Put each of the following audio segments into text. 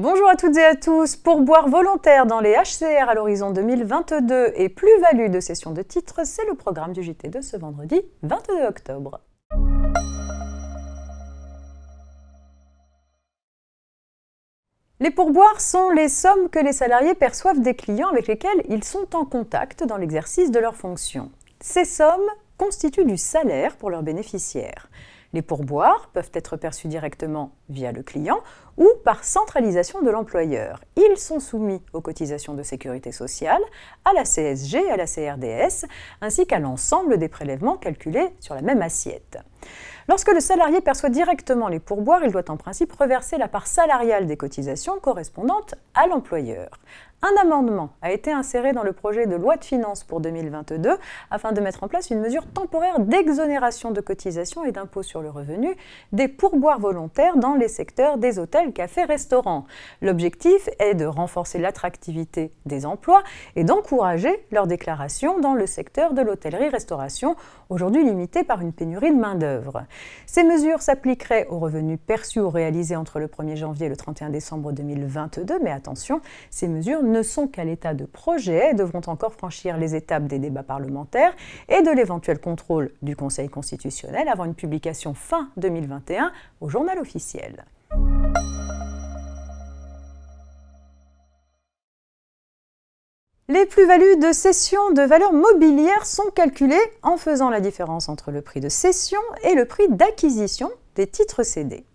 Bonjour à toutes et à tous. Pourboire volontaire dans les HCR à l'horizon 2022 et plus-value de cession de titres, c'est le programme du JT de ce vendredi 22 octobre. Les pourboires sont les sommes que les salariés perçoivent des clients avec lesquels ils sont en contact dans l'exercice de leurs fonctions. Ces sommes constituent du salaire pour leurs bénéficiaires. Les pourboires peuvent être perçus directement via le client ou par centralisation de l'employeur. Ils sont soumis aux cotisations de sécurité sociale, à la CSG et à la CRDS, ainsi qu'à l'ensemble des prélèvements calculés sur la même assiette. Lorsque le salarié perçoit directement les pourboires, il doit en principe reverser la part salariale des cotisations correspondante à l'employeur. Un amendement a été inséré dans le projet de loi de finances pour 2022 afin de mettre en place une mesure temporaire d'exonération de cotisations et d'impôts sur le revenu des pourboires volontaires dans les secteurs des hôtels, cafés, restaurants. L'objectif est de renforcer l'attractivité des emplois et d'encourager leur déclaration dans le secteur de l'hôtellerie-restauration, aujourd'hui limité par une pénurie de main-d'œuvre. Ces mesures s'appliqueraient aux revenus perçus ou réalisés entre le 1er janvier et le 31 décembre 2022, mais attention, ces mesures ne sont qu'à l'état de projet et devront encore franchir les étapes des débats parlementaires et de l'éventuel contrôle du Conseil constitutionnel avant une publication fin 2021 au journal officiel. Les plus-values de cession de valeurs mobilières sont calculées en faisant la différence entre le prix de cession et le prix d'acquisition des titres cédés.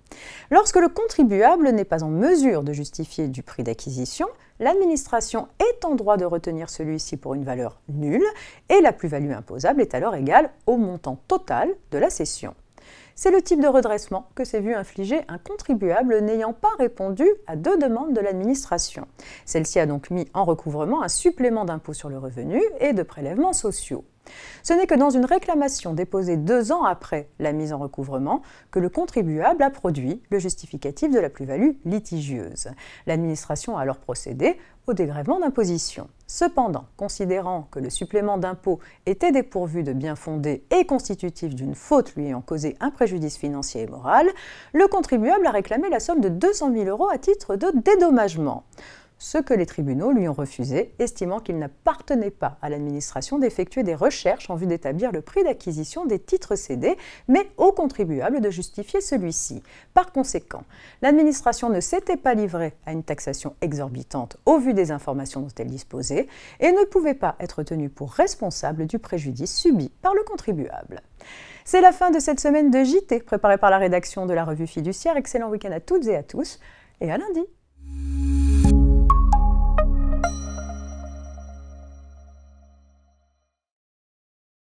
Lorsque le contribuable n'est pas en mesure de justifier du prix d'acquisition, l'administration est en droit de retenir celui-ci pour une valeur nulle et la plus-value imposable est alors égale au montant total de la cession. C'est le type de redressement que s'est vu infliger un contribuable n'ayant pas répondu à 2 demandes de l'administration. Celle-ci a donc mis en recouvrement un supplément d'impôt sur le revenu et de prélèvements sociaux. Ce n'est que dans une réclamation déposée 2 ans après la mise en recouvrement que le contribuable a produit le justificatif de la plus-value litigieuse. L'administration a alors procédé au dégrèvement d'imposition. Cependant, considérant que le supplément d'impôt était dépourvu de bien fondé et constitutif d'une faute lui ayant causé un préjudice financier et moral, le contribuable a réclamé la somme de 200 000 € à titre de dédommagement. Ce que les tribunaux lui ont refusé, estimant qu'il n'appartenait pas à l'administration d'effectuer des recherches en vue d'établir le prix d'acquisition des titres cédés, mais au contribuable de justifier celui-ci. Par conséquent, l'administration ne s'était pas livrée à une taxation exorbitante au vu des informations dont elle disposait et ne pouvait pas être tenue pour responsable du préjudice subi par le contribuable. C'est la fin de cette semaine de JT préparée par la rédaction de la revue Fiduciaire. Excellent week-end à toutes et à tous et à lundi.